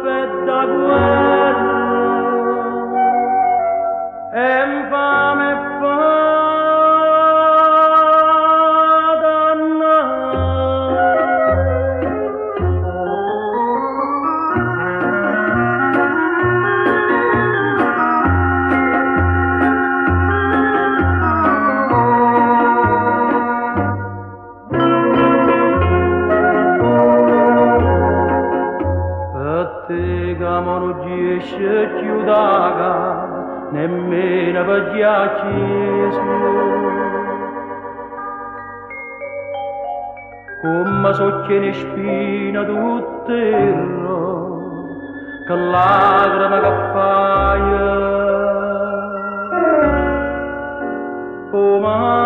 per da guerra e infame non riesce più da nemmeno per gli accesi come socchiene spina tutterro che lacrime che faia comande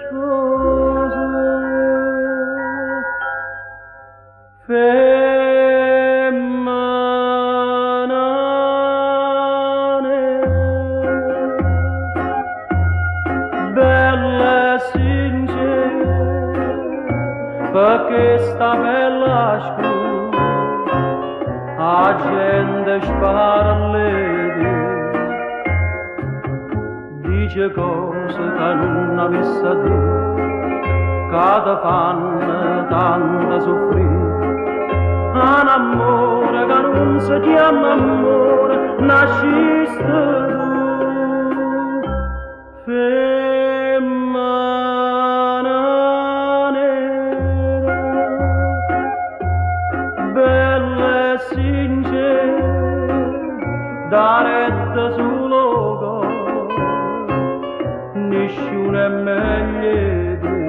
scose perché sta bella scuola la gente spara all'ede dice cose che non avesse a dire che ti fanno tanto soffrire un amore che non si chiama amore nasciste tu da retta sul luogo nessuno è meglio di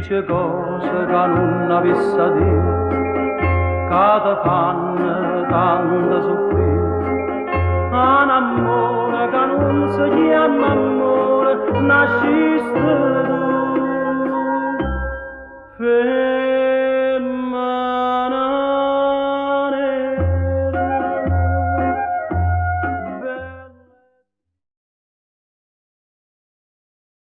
dice cose che non avesse a dire che ti fanno tanto soffrire un amore che non si chiama amore